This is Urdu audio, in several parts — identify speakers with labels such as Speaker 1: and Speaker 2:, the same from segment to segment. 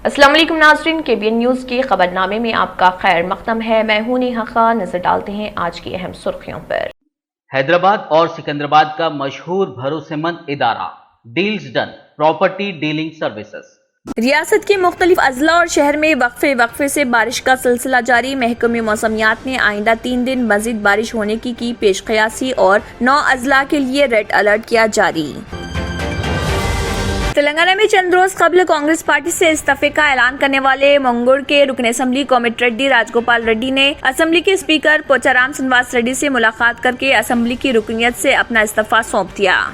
Speaker 1: السلام علیکم ناظرین، KBN نیوز کے خبر نامے میں آپ کا خیر مقدم ہے۔ میں ہوں نیہا خان۔ نظر ڈالتے ہیں آج کی اہم سرخیوں پر۔
Speaker 2: حیدرآباد اور سکندرآباد کا مشہور بھروسے مند ادارہ deals done property dealing services.
Speaker 1: ریاست کے مختلف اضلاع اور شہر میں وقفے سے بارش کا سلسلہ جاری۔ محکمہ موسمیات نے آئندہ 3 دن مزید بارش ہونے کی پیش قیاسی اور 9 اضلاع کے لیے ریڈ الرٹ کیا جاری۔ تلنگانہ میں چند روز قبل کانگریس پارٹی سے استعفے کا اعلان کرنے والے منگور کے رکن assembly Komati ready Rajgopal Reddy نے اسمبلی کے اسپیکر پوچارام سنواس ریڈی سے ملاقات کر کے اسمبلی کی رکنیت سے اپنا استعفیٰ سونپ دیا۔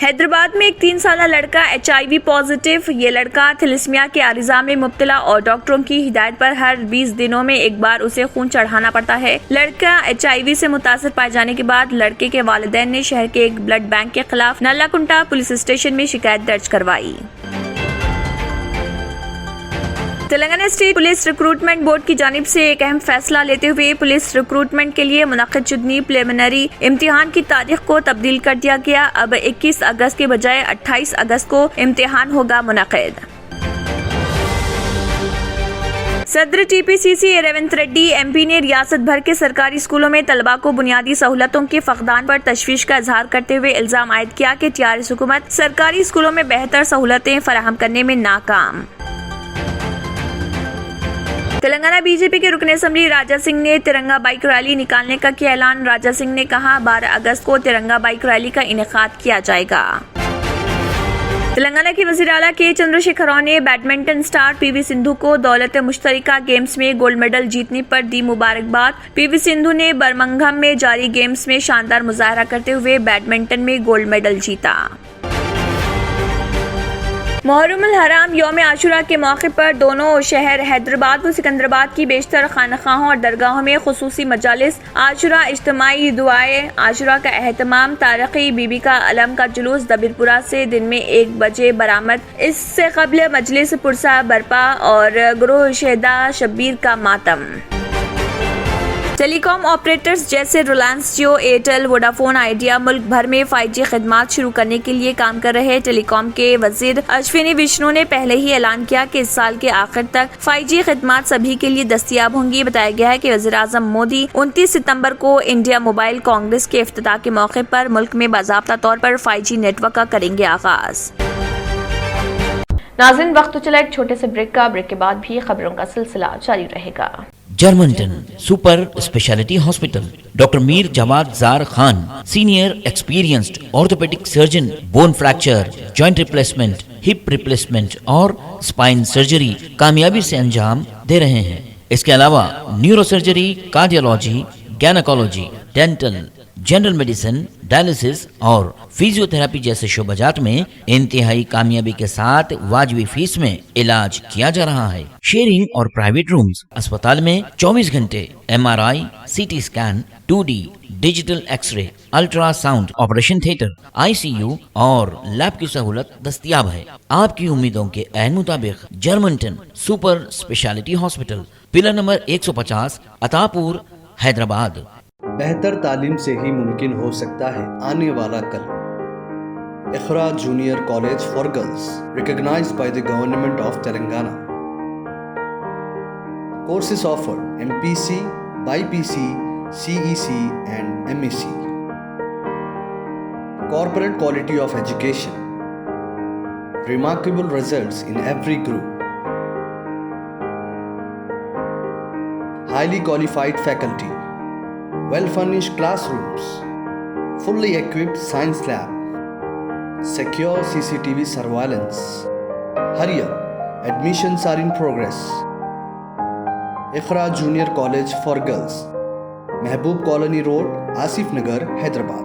Speaker 1: حیدرآباد میں ایک 3 سالہ لڑکا HIV پازیٹیو۔ یہ لڑکا تھیلیسیمیا کے عارضہ میں مبتلا اور ڈاکٹروں کی ہدایت پر ہر 20 دنوں میں ایک بار اسے خون چڑھانا پڑتا ہے۔ لڑکا HIV سے متاثر پائے جانے کے بعد لڑکے کے والدین نے شہر کے ایک بلڈ بینک کے خلاف نلا کنٹا پولیس اسٹیشن میں شکایت درج کروائی۔ Telangana state police recruitment board کی جانب سے ایک اہم فیصلہ لیتے ہوئے پولیس ریکروٹمنٹ کے لیے منعقد شدنی پریلیمنری امتحان کی تاریخ کو تبدیل کر دیا گیا۔ اب 21 اگست کے بجائے 28 اگست کو امتحان ہوگا منعقد۔ صدر TPCC ریونت ریڈی MP نے ریاست بھر کے سرکاری اسکولوں میں طلباء کو بنیادی سہولتوں کے فقدان پر تشویش کا اظہار کرتے ہوئے الزام عائد کیا کہ TRS حکومت سرکاری اسکولوں میں بہتر سہولتیں فراہم کرنے میں ناکام۔ تلنگانہ BJP کے رکن اسمبلی راجہ سنگھ نے ترنگا بائک ریلی نکالنے کا کیا اعلان۔ راجہ سنگھ نے کہا 12 اگست کو ترنگا بائک ریلی کا انعقاد کیا جائے گا۔ تلنگانہ کے وزیر اعلیٰ کے چندر شیکھر راؤ نے بیڈمنٹن اسٹار PV سندھو کو دولت مشترکہ گیمز میں گولڈ میڈل جیتنے پر دی مبارکباد۔ PV سندھو نے برمنگھم میں جاری گیمز میں شاندار مظاہرہ کرتے ہوئے بیڈمنٹن میں گولڈ میڈل جیتا۔ محرم الحرام یوم عاشوراء کے موقع پر دونوں شہر حیدرآباد و سکندرآباد کی بیشتر خانقاہوں اور درگاہوں میں خصوصی مجالس عاشوراء، اجتماعی دعائیں عاشوراء کا اہتمام۔ تاریخی بی بی کا علم کا جلوس دبیرپورہ سے دن میں 1 بجے برآمد۔ اس سے قبل مجلس پرسہ برپا اور گروہ شہدا شبیر کا ماتم۔ ٹیلی کام آپریٹرز جیسے ریلائنس جیو، ایئرٹیل، ووڈافون آئیڈیا ملک بھر میں 5G خدمات شروع کرنے کے لیے کام کر رہے۔ ٹیلی کام کے وزیر اشونی وشنو نے پہلے ہی اعلان کیا کہ اس سال کے آخر تک 5G خدمات سبھی کے لیے دستیاب ہوں گی۔ بتایا گیا ہے کہ وزیر اعظم مودی 29 ستمبر کو انڈیا موبائل کانگریس کے افتتاح کے موقع پر ملک میں باضابطہ طور پر 5G نیٹ ورک کا کریں گے آغاز۔ ناظرین، وقت تو چلا ایک چھوٹے سے بریک کا۔ بریک کے بعد بھی خبروں کا سلسلہ جاری رہے گا۔
Speaker 3: Germanten super speciality hospital, doctor Mir Jawad Zar Khan, senior experienced orthopaedic surgeon, bone fracture, joint replacement, hip replacement اور اسپائن سرجری کامیابی سے انجام دے رہے ہیں۔ اس کے علاوہ neuro surgery, cardiology, gynaecology, dental, general medicine, dialysis اور فزیو تھراپی جیسے شعبہ جات میں انتہائی کامیابی کے ساتھ واجبی فیس میں علاج کیا جا رہا ہے۔ شیئرنگ اور پرائیویٹ رومز، اسپتال میں 24 گھنٹے MRI، CT scan, 2D digital X ray, ultra sound, operation theatre, ICU اور لیب کی سہولت دستیاب ہے۔ آپ کی امیدوں کے عین مطابق Germanten super speciality hospital, pillar number 150، Attapur, Hyderabad.
Speaker 4: بہتر تعلیم سے ہی ممکن ہو سکتا ہے آنے والا کل۔ Iqra junior college for girls, recognized by the Government of Telangana. Courses offered: MPC, BIPC, CEC and MEC. Corporate quality of education. Remarkable results in every group. Highly qualified faculty. Well-furnished classrooms, fully equipped science lab, secure CCTV surveillance. Hurry up, admissions are in progress. Iqra Junior College for Girls, Mehboob Colony Road, Asif Nagar, Hyderabad.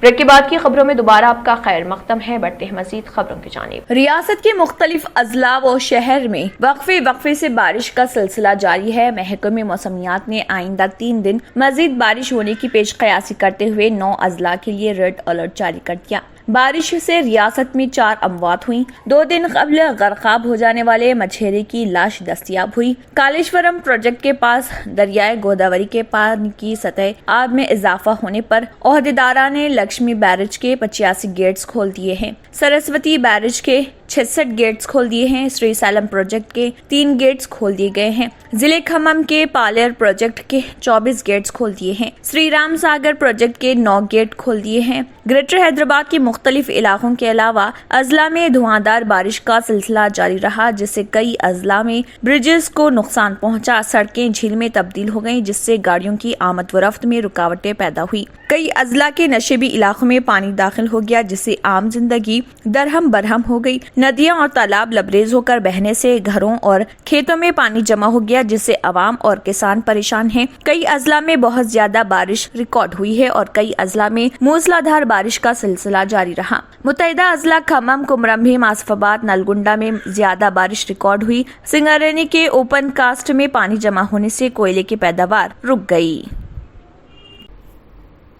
Speaker 1: Break کے بعد کی خبروں میں دوبارہ آپ کا خیر مقدم ہے۔ بڑھتے ہیں مزید خبروں کی جانب۔ ریاست کے مختلف اضلاع و شہر میں وقفے سے بارش کا سلسلہ جاری ہے۔ محکمہ موسمیات نے آئندہ 3 دن مزید بارش ہونے کی پیش قیاسی کرتے ہوئے 9 اضلاع کے لیے ریڈ الرٹ جاری کر دیا۔ بارش سے ریاست میں 4 اموات ہوئی. 2 دن قبل غرقاب ہو جانے والے مچھیرے کی لاش دستیاب ہوئی. کالیشورم پروجیکٹ کے پاس دریائے گوداوری کے پانی کی سطح آب میں اضافہ ہونے پر عہدیداران نے لکشمی بیرج کے 85 گیٹس کھول دیے ہیں. سرسوتی بیرج کے 66 گیٹس کھول دیے ہیں. سری سیلم پروجیکٹ کے 3 گیٹس کھول دیے گئے ہیں. ضلع کھمم کے پالیر پروجیکٹ کے 24 گیٹس کھول دیے ہیں. سری رام ساگر پروجیکٹ کے 9 گیٹ کھول دیے ہیں. گریٹر حیدرآباد کے مختلف علاقوں کے علاوہ اضلاع میں دھواندار بارش کا سلسلہ جاری رہا، جس سے کئی اضلاع میں برجز کو نقصان پہنچا. سڑکیں جھیل میں تبدیل ہو گئیں، جس سے گاڑیوں کی آمد و رفت میں رکاوٹیں پیدا ہوئی. کئی اضلاع کے نشیبی علاقوں میں پانی داخل ہو گیا، جس سے عام زندگی درہم برہم ہو گئی. ندیاں اور تالاب لبریز ہو کر بہنے سے گھروں اور کھیتوں میں پانی جمع ہو گیا، جس سے عوام اور کسان پریشان ہیں. کئی اضلاع میں بہت زیادہ بارش ریکارڈ ہوئی ہے اور کئی اضلاع میں موسلادھار بارش کا سلسلہ جاری رہا. متحدہ اضلاع کھمم، کمرم بھیم، آصف آباد، نلگنڈا میں زیادہ بارش ریکارڈ ہوئی. سنگاریڈی کے اوپن کاسٹ میں پانی جمع ہونے سے کوئلے کی پیداوار رک گئی.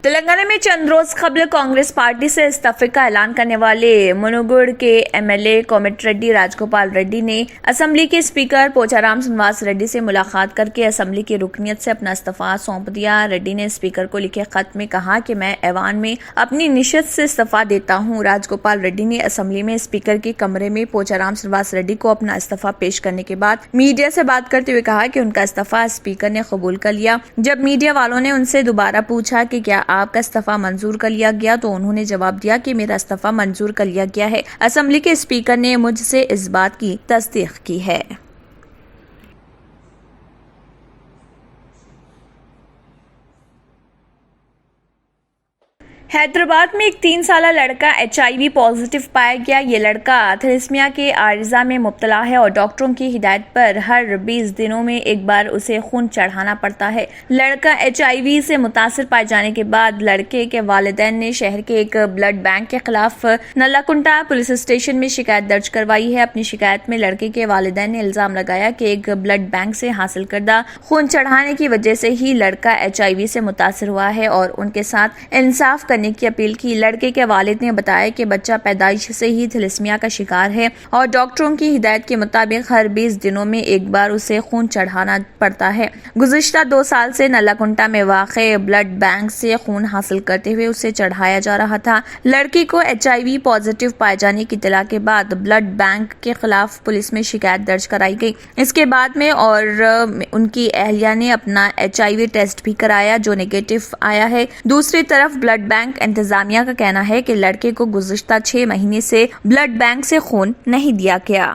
Speaker 1: تلنگانہ میں چند روز قبل کانگریس پارٹی سے استعفے کا اعلان کرنے والے منوگوڈ کے M L A Komatireddy Rajgopal Reddy نے اسمبلی کے اسپیکر پوچارام سنواس ریڈی سے ملاقات کر کے اسمبلی کی رکنیت سے اپنا استعفیٰ سونپ دیا. ریڈی نے اسپیکر کو لکھے خط میں کہا کہ میں ایوان میں اپنی نشست سے استعفیٰ دیتا ہوں. راج گوپال ریڈی نے اسمبلی میں اسپیکر کے کمرے میں پوچارام سنواس ریڈی کو اپنا استعفیٰ پیش کرنے کے بعد میڈیا سے بات کرتے ہوئے کہا کہ ان کا استعفیٰ اسپیکر نے قبول کر لیا. جب میڈیا والوں نے ان سے دوبارہ پوچھا کہ کیا آپ کا استعفیٰ منظور کر لیا گیا تو انہوں نے جواب دیا کہ میرا استعفیٰ منظور کر لیا گیا ہے. اسمبلی کے اسپیکر نے مجھ سے اس بات کی تصدیق کی ہے. حیدرآباد میں ایک 3 سالہ لڑکا HIV پازیٹیو پایا گیا. یہ لڑکا تھیلیسیمیا کے عارضہ میں مبتلا ہے اور ڈاکٹروں کی ہدایت پر ہر 20 دنوں میں ایک بار اسے خون چڑھانا پڑتا ہے. لڑکا HIV سے متاثر پائے جانے کے بعد لڑکے کے والدین نے شہر کے ایک بلڈ بینک کے خلاف نلاکنٹا پولیس اسٹیشن میں شکایت درج کروائی ہے. اپنی شکایت میں لڑکے کے والدین نے الزام لگایا کہ ایک بلڈ بینک سے حاصل کردہ خون چڑھانے کی وجہ سے ہی لڑکا HIV سے متاثر ہوا ہے اور ان کے ساتھ انصاف کرنے کی اپیل کی. لڑکے کے والد نے بتایا کہ بچہ پیدائش سے ہی تھیلیسیمیا کا شکار ہے اور ڈاکٹروں کی ہدایت کے مطابق ہر 20 دنوں میں ایک بار اسے خون چڑھانا پڑتا ہے. گزشتہ 2 سال سے نلاکنٹا میں واقع بلڈ بینک سے خون حاصل کرتے ہوئے اسے چڑھایا جا رہا تھا. لڑکی کو HIV پازیٹیو پائے جانے کی اطلاع کے بعد بلڈ بینک کے خلاف پولیس میں شکایت درج کرائی گئی. اس کے بعد میں اور ان کی اہلیہ نے اپنا HIV ٹیسٹ بھی کرایا جو نیگیٹو آیا ہے. دوسری طرف بلڈ بینک انتظامیہ کا کہنا ہے کہ لڑکے کو گزشتہ 6 مہینے سے بلڈ بینک سے خون نہیں دیا گیا.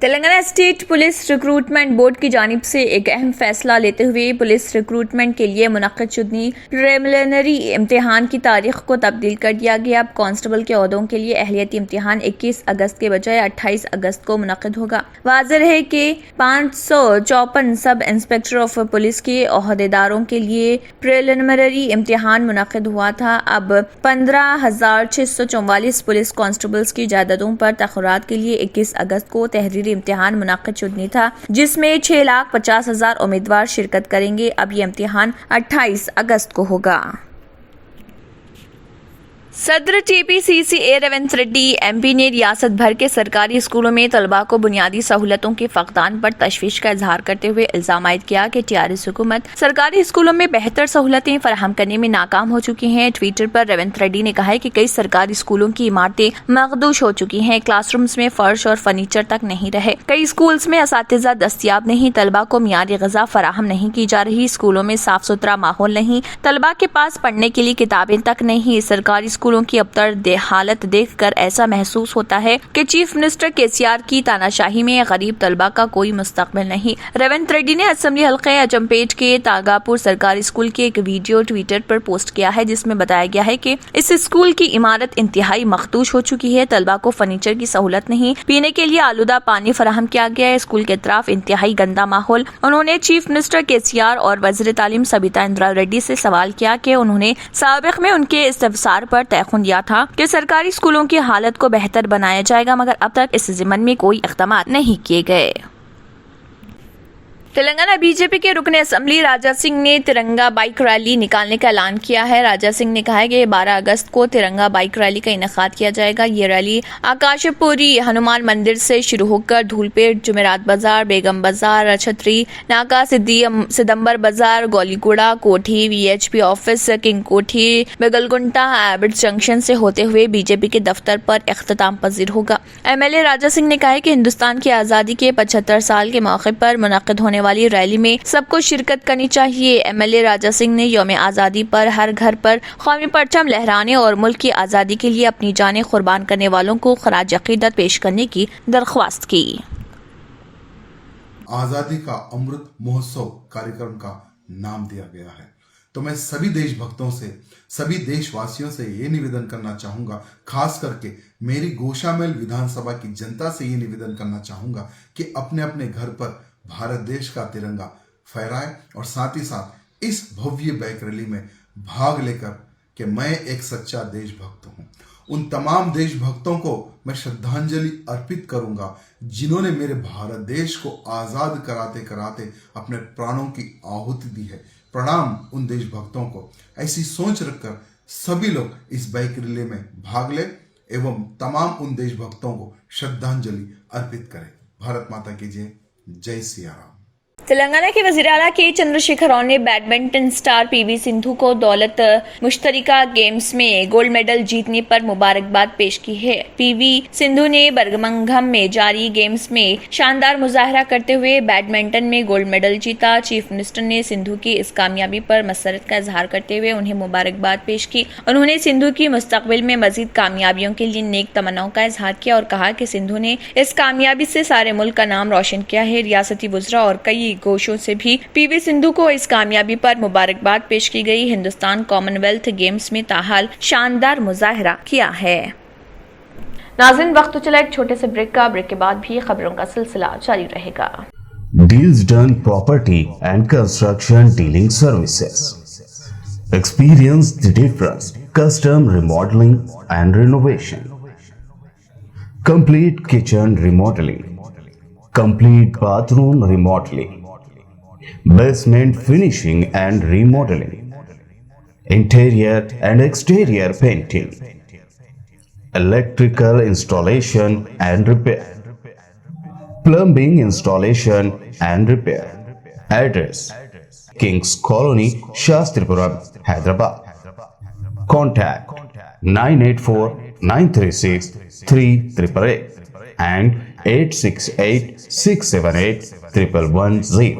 Speaker 1: Telangana state police recruitment board کی جانب سے ایک اہم فیصلہ لیتے ہوئے پولیس ریکروٹمنٹ کے لیے منعقد شدنی پریلیمنری امتحان کی تاریخ کو تبدیل کر دیا گیا. اب کانسٹیبل کے عہدوں کے لیے اہلیتی امتحان 21 اگست کے بجائے 28 اگست کو منعقد ہوگا. واضح رہے کہ 554 سب انسپکٹر آف پولیس کے عہدیداروں کے لیے پریلیمنری امتحان منعقد ہوا تھا. اب 15,644 پولیس کانسٹیبلز کی جائیدادوں پر تقررات کے لیے 21 اگست کو تحریری امتحان منعقد شدنی تھا، جس میں 6,50,000 امیدوار شرکت کریں گے. اب یہ امتحان 28 اگست کو ہوگا. صدر TPCCA Revanth Reddy M P نے ریاست بھر کے سرکاری اسکولوں میں طلباء کو بنیادی سہولتوں کے فقدان پر تشویش کا اظہار کرتے ہوئے الزام عائد کیا کہ TRS حکومت سرکاری اسکولوں میں بہتر سہولتیں فراہم کرنے میں ناکام ہو چکی ہیں. ٹویٹر پر ریونت ریڈی نے کہا ہے کہ کئی سرکاری اسکولوں کی عمارتیں مخدوش ہو چکی ہیں. کلاس رومز میں فرش اور فرنیچر تک نہیں رہے. کئی اسکولز میں اساتذہ دستیاب نہیں. طلباء کو معیاری غذا فراہم نہیں کی جا رہی. اسکولوں میں صاف ستھرا ماحول نہیں. طلباء کے پاس پڑھنے کے لیے کتابیں تک نہیں. سرکاری اسکولوں کی ابتر حالت دیکھ کر ایسا محسوس ہوتا ہے کہ چیف منسٹر KCR کی تاناشاہی میں غریب طلباء کا کوئی مستقبل نہیں. ریونت ریڈی نے اسمبلی حلقے اجمپیٹ کے تاگاپور سرکاری اسکول کی ایک ویڈیو ٹویٹر پر پوسٹ کیا ہے جس میں بتایا گیا ہے کہ اس اسکول کی عمارت انتہائی مخدوش ہو چکی ہے. طلباء کو فرنیچر کی سہولت نہیں. پینے کے لیے آلودہ پانی فراہم کیا گیا ہے. اسکول کے اطراف انتہائی گندا ماحول. انہوں نے چیف منسٹر KCR اور وزیر تعلیم سبیتا اندرا ریڈی سے سوال کیا کہ انہوں نے سابق میں ان کے استفسار پر تیقن دیا تھا کہ سرکاری اسکولوں کی حالت کو بہتر بنایا جائے گا، مگر اب تک اس ضمن میں کوئی اقدامات نہیں کیے گئے. تلنگانہ بی جے پی کے رکن اسمبلی راجہ سنگھ نے ترنگا بائک ریلی نکالنے کا اعلان کیا ہے۔ راجہ سنگھ نے کہا ہے کہ 12 اگست کو ترنگا بائک ریلی کا انعقاد کیا جائے گا۔ یہ ریلی آکاش پوری ہنومان مندر سے شروع ہو کر دھول پیٹ، جمعرات بازار، بیگم بازار، چھتری ناکا، سدمبر Bazaar, Gowliguda, Koti, V H P office, King Koti, بگل گنٹا، ایبٹ جنکشن سے ہوتے ہوئے بی جے پی کے دفتر پر اختتام پذیر ہوگا۔ ایم ایل اے راجہ سنگھ نے کہا ہے کہ ہندوستان کی آزادی کے 75 سال کے موقع پر منعقد ہونے والی ریلی میں سب کو شرکت کرنی چاہیے۔ ایم ایل اے راجہ سنگھ نے یوم آزادی پر ہر گھر پر قومی پرچم لہرانے اور ملک کی آزادی کے لیے اپنی جانیں قربان کرنے والوں کو خراج عقیدت پیش کرنے کی درخواست کی۔
Speaker 5: آزادی کا امرت مہوتسو کاریکرم کا نام دیا گیا ہے، تو میں سبھی دیش بھکتوں سے، سبھی دیش واسیوں سے یہ نویدن کرنا چاہوں گا، خاص کر کے میری گوشامل ودھان سبھا کی جنتا سے یہ نویدن کرنا چاہوں گا کہ اپنے اپنے گھر پر بھارت دیش کا ترنگا پھہرائے اور ساتھ ہی ساتھ اس بھویہ بائک ریلی میں بھاگ لے کر کہ میں ایک سچا دیش بھکت ہوں۔ ان تمام دیش بھکتوں کو میں شردھانجلی ارپت کروں گا جنہوں نے میرے بھارت دیش کو آزاد کراتے کراتے اپنے پرانوں کی آہوتی دی ہے۔ پرنام ان دیش بھکتوں کو۔ ایسی سوچ رکھ کر سبھی لوگ اس بائک ریلی میں بھاگ لیں ایوم تمام ان دیش بھکتوں کو شردھانجلی ارپت کریں۔ بھارت ماتا کی جے، جے سیا رام۔
Speaker 1: تلنگانہ کے وزیر اعلیٰ کے چندر شیکھر راؤ نے بیڈمنٹن اسٹار پی وی سندھو کو دولت مشترکہ گیمز میں گولڈ میڈل جیتنے پر مبارکباد پیش کی ہے۔ پی وی سندھو نے برمنگھم میں جاری گیمز میں شاندار مظاہرہ کرتے ہوئے بیڈمنٹن میں گولڈ میڈل جیتا۔ چیف منسٹر نے سندھو کی اس کامیابی پر مسرت کا اظہار کرتے ہوئے انہیں مبارکباد پیش کی۔ انہوں نے سندھو کی مستقبل میں مزید کامیابیوں کے لیے نیک تمناؤں کا اظہار کیا اور کہا کہ سندھو نے اس کامیابی سے سارے ملک کا نام روشن کیا ہے۔ ریاستی وزراء اور کئی گوشوں سے بھی پی وی سندھو کو اس کامیابی پر مبارکباد پیش کی گئی۔ ہندوستان کامن ویلتھ گیمز میں تاحال شاندار مظاہرہ کیا ہے۔ ناظرین، وقت تو چلا ایک چھوٹے سے بریک کا، بریک کے بعد بھی خبروں کا سلسلہ جاری رہے گا۔
Speaker 6: Deals Done Property and Construction Dealing Services. Experience the difference. Custom remodeling and renovation. Complete kitchen remodeling. Complete bathroom remodeling. Basement finishing and remodeling. Interior and exterior painting. Electrical installation and repair. Plumbing installation and repair. Address: Kings Colony, Shastripuram, Hyderabad. Contact 984-936-3888 and 868-678-1110.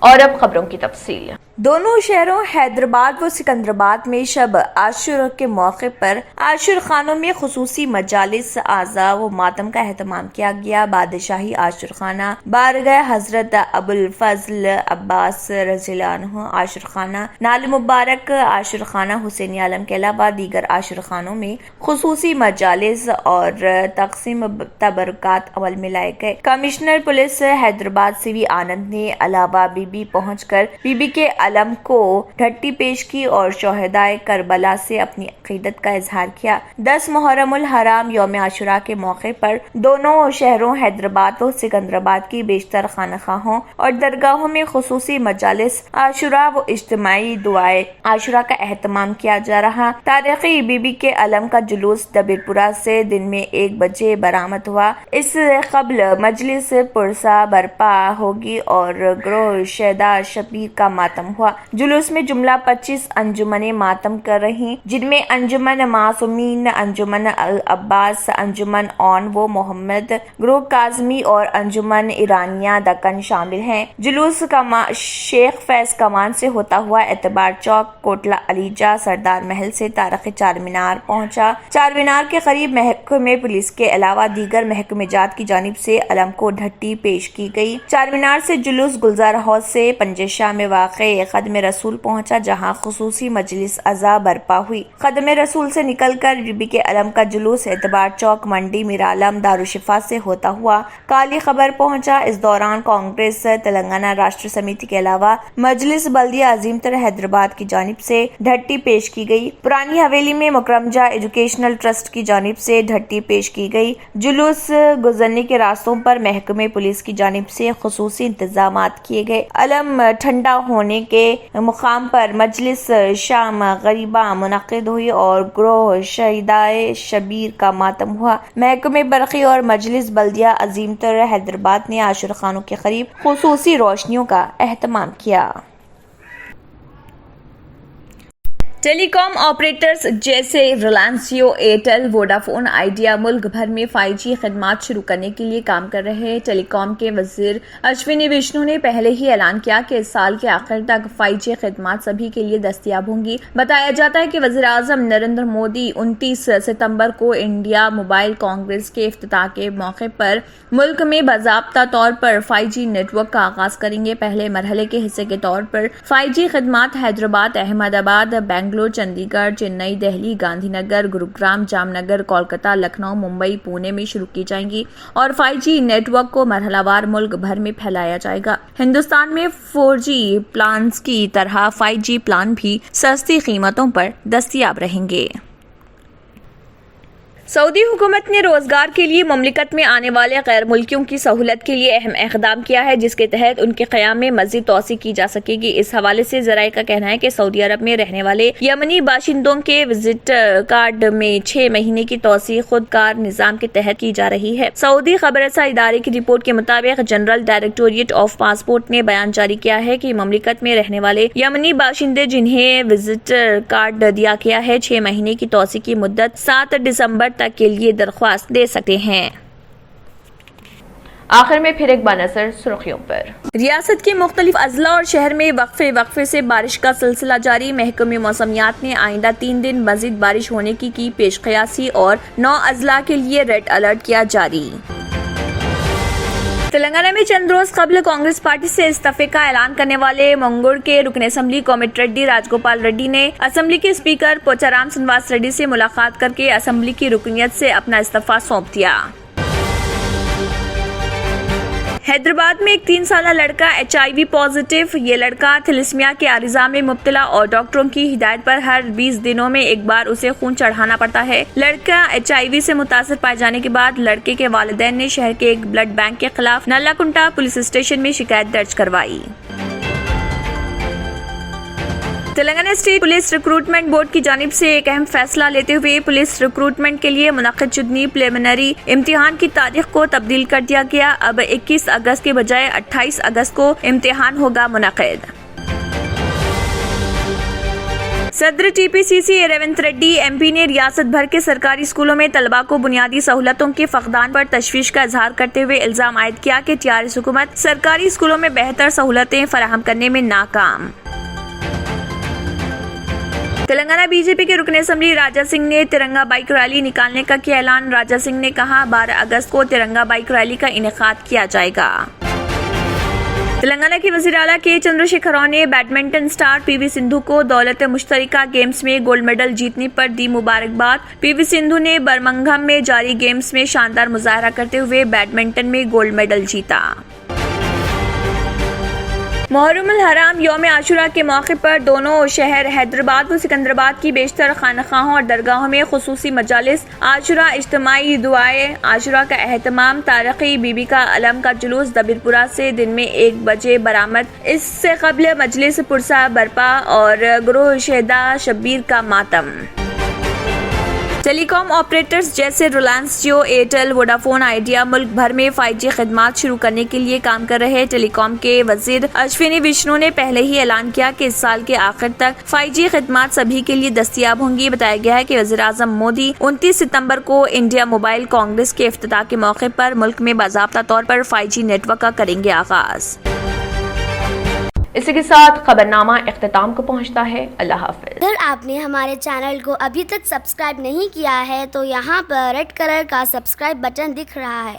Speaker 1: اور اب خبروں کی تفصیل۔ دونوں شہروں حیدرآباد و سکندرآباد میں شب عاشور کے موقع پر عاشور خانوں میں خصوصی مجالس عزا و ماتم کا اہتمام کیا گیا۔ بادشاہی عاشور خانہ بارگاہ حضرت ابوالفضل عباس رضی اللہ عنہ عاشور خانہ نال مبارک عاشور خانہ حسین عالم کے علاوہ دیگر عاشور خانوں میں خصوصی مجالس اور تقسیم تبرکات عمل میں لائے گئے۔ کمشنر پولیس حیدرآباد سی وی آنند نے علاوہ بی بی پہنچ کر بی بی کے علم کو ڈھٹی پیش کی اور شہدائے کربلا سے اپنی عقیدت کا اظہار کیا۔ 10 محرم الحرام یوم عاشوراء کے موقع پر دونوں شہروں حیدرآباد و سکندرآباد کی بیشتر خانقاہوں اور درگاہوں میں خصوصی مجالس عاشوراء و اجتماعی دعائے عاشوراء کا اہتمام کیا جا رہا۔ تاریخی بی بی کے علم کا جلوس دبیرپورہ سے دن میں 1 بجے برآمد ہوا۔ اس سے قبل مجلس پرسا برپا ہوگی اور گروہ شیدا شبیر کا ماتم ہوا۔ جلوس میں جملہ 25 انجمنیں ماتم کر رہی، جن میں انجمن معصومین، انجمن العباس، انجمن اون و محمد، گروہ کاظمی اور انجمن ایرانیہ دکن شامل ہیں۔ جلوس شیخ فیض کمان سے ہوتا ہوا اعتبار چوک، کوٹلہ علیجہ، سردار محل سے تاریخی چار مینار پہنچا۔ چار مینار کے قریب محکمہ پولیس کے علاوہ دیگر محکمہ جات کی جانب سے علم کو ڈھٹی پیش کی گئی۔ چار مینار سے جلوس گلزار ہاؤس سے پنجہ شاہ میں واقع خادم رسول پہنچا، جہاں خصوصی مجلس عزا برپا ہوئی۔ خادم رسول سے نکل کر بی بی کے علم کا جلوس اعتبار چوک، منڈی، میرالم، دارالشفا سے ہوتا ہوا کالی خبر پہنچا۔ اس دوران کانگریس تلنگانہ راشٹر سمیتی کے علاوہ مجلس بلدیہ عظیم تر حیدرآباد کی جانب سے ڈھٹی پیش کی گئی۔ پرانی حویلی میں مکرمجہ ایجوکیشنل ٹرسٹ کی جانب سے ڈھٹی پیش کی گئی۔ جلوس گزرنے کے راستوں پر محکمہ پولیس کی جانب سے خصوصی انتظامات کیے گئے۔ علم ٹھنڈا ہونے کے مقام پر مجلس شام غریبہ منعقد ہوئی اور گروہ شہدائے شبیر کا ماتم ہوا۔ محکمہ برقی اور مجلس بلدیہ عظیم تر حیدرآباد نے عاشور خانوں کے قریب خصوصی روشنیوں کا اہتمام کیا۔ ٹیلی کام آپریٹرز جیسے ریلائنس جیو، ایئرٹیل، ووڈافون آئیڈیا ملک بھر میں 5G خدمات شروع کرنے کے لیے کام کر رہے ہیں۔ ٹیلی کام کے وزیر اشونی وشنو نے پہلے ہی اعلان کیا کہ اس سال کے آخر تک 5G خدمات سبھی کے لیے دستیاب ہوں گی۔ بتایا جاتا ہے کہ وزیر اعظم نریندر مودی 29 ستمبر کو انڈیا موبائل کانگریس کے افتتاح کے موقع پر ملک میں باضابطہ طور پر 5G نیٹ ورک کا آغاز کریں گے۔ پہلے مرحلے کے حصے کے طور پر 5G خدمات حیدرآباد، احمد آباد، بنگلور، چنڈی گڑھ، چنئی، دہلی، گاندھی نگر، گروگرام، جام نگر، کولکتہ، لکھنؤ، ممبئی، پونے میں شروع کی جائیں گی اور 5G نیٹ ورک کو مرحلہ وار ملک بھر میں پھیلایا جائے گا۔ ہندوستان میں 4G پلانز کی طرح 5G پلان بھی سستی قیمتوں پر دستیاب رہیں گے۔ سعودی حکومت نے روزگار کے لیے مملکت میں آنے والے غیر ملکیوں کی سہولت کے لیے اہم اقدام کیا ہے، جس کے تحت ان کے قیام میں مزید توسیع کی جا سکے گی۔ اس حوالے سے ذرائع کا کہنا ہے کہ سعودی عرب میں رہنے والے یمنی باشندوں کے وزٹ کارڈ میں 6 مہینے کی توسیع خود کار نظام کے تحت کی جا رہی ہے۔ سعودی خبر رساں ادارے کی رپورٹ کے مطابق جنرل ڈائریکٹوریٹ آف پاسپورٹ نے بیان جاری کیا ہے کہ مملکت میں رہنے والے یمنی باشندے جنہیں وزٹر کارڈ دیا گیا ہے 6 مہینے کی توسیع کی مدت 7 دسمبر تک کے لیے درخواست دے سکتے ہیں۔ آخر میں پھر ایک بار نظر سرخیوں پر۔ ریاست کے مختلف اضلاع اور شہر میں وقفے سے بارش کا سلسلہ جاری۔ محکمہ موسمیات نے آئندہ 3 دن مزید بارش ہونے کی پیش قیاسی اور 9 اضلاع کے لیے ریڈ الرٹ کیا جاری۔ تلنگانہ میں چند روز قبل کانگریس پارٹی سے استعفے کا اعلان کرنے والے منگور کے رکن assembly Komati ready Rajgopal Reddy نے اسمبلی کے اسپیکر پوچارام سنواس ریڈی سے ملاقات کر کے اسمبلی کی رکنیت سے اپنا استعفیٰ سونپ دیا۔ حیدرآباد میں ایک 3 سالہ لڑکا HIV پازیٹیو۔ یہ لڑکا تھیلیسیمیا کے عارضہ میں مبتلا اور ڈاکٹروں کی ہدایت پر ہر 20 دنوں میں ایک بار اسے خون چڑھانا پڑتا ہے۔ لڑکا HIV سے متاثر پائے جانے کے بعد لڑکے کے والدین نے شہر کے ایک بلڈ بینک کے خلاف نلا کنٹا پولیس اسٹیشن میں شکایت درج کروائی۔ Telangana state police recruitment board کی جانب سے ایک اہم فیصلہ لیتے ہوئے پولیس ریکروٹمنٹ کے لیے منعقد شدنی پریلیمنری امتحان کی تاریخ کو تبدیل کر دیا گیا۔ اب 21 اگست کے بجائے 28 اگست کو امتحان ہوگا منعقد۔ صدر TPCC ریونت ریڈی MP نے ریاست بھر کے سرکاری اسکولوں میں طلباء کو بنیادی سہولتوں کے فقدان پر تشویش کا اظہار کرتے ہوئے الزام عائد کیا کہ TRS حکومت سرکاری اسکولوں میں بہتر سہولتیں فراہم کرنے میں ناکام۔ تلنگانہ BJP کے رکن اسمبلی راجہ سنگھ نے ترنگا بائک ریلی نکالنے کا کیا اعلان۔ راجہ سنگھ نے کہا 12 اگست کو ترنگا بائک ریلی کا انعقاد کیا جائے گا۔ تلنگانہ کے وزیر اعلیٰ کے چندر شیکھر راؤ نے بیڈمنٹن اسٹار PV سندھو کو دولت مشترکہ گیمز میں گولڈ میڈل جیتنے پر دی مبارکباد۔ PV سندھو نے برمنگھم میں جاری گیمز میں شاندار مظاہرہ کرتے ہوئے بیڈمنٹن میں گولڈ میڈل جیتا۔ محرم الحرام یوم عاشورہ کے موقع پر دونوں شہر حیدرآباد و سکندرآباد کی بیشتر خانقاہوں اور درگاہوں میں خصوصی مجالس عاشورہ، اجتماعی دعائیں عاشورہ کا اہتمام، تاریخی بی بی کا علم کا جلوس دبیرپورہ سے دن میں 1 بجے برآمد۔ اس سے قبل مجلس پرسہ برپا اور گروہ شہداء شبیر کا ماتم۔ ٹیلی کام آپریٹرز جیسے ریلائنس جیو، ایئرٹیل، ووڈافون آئیڈیا ملک بھر میں 5G خدمات شروع کرنے کے لیے کام کر رہے۔ ٹیلی کام کے وزیر اشونی وشنو نے پہلے ہی اعلان کیا کہ اس سال کے آخر تک 5G خدمات سبھی کے لیے دستیاب ہوں گی۔ بتایا گیا ہے کہ وزیر اعظم مودی 29 ستمبر کو انڈیا موبائل کانگریس کے افتتاح کے موقع پر ملک میں باضابطہ طور پر 5G نیٹ ورک کا کریں گے آغاز۔ اسی کے ساتھ خبرنامہ اختتام کو پہنچتا ہے۔ اللہ حافظ۔
Speaker 7: اگر آپ نے ہمارے چینل کو ابھی تک سبسکرائب نہیں کیا ہے تو یہاں پر ریڈ کلر کا سبسکرائب بٹن دکھ رہا ہے،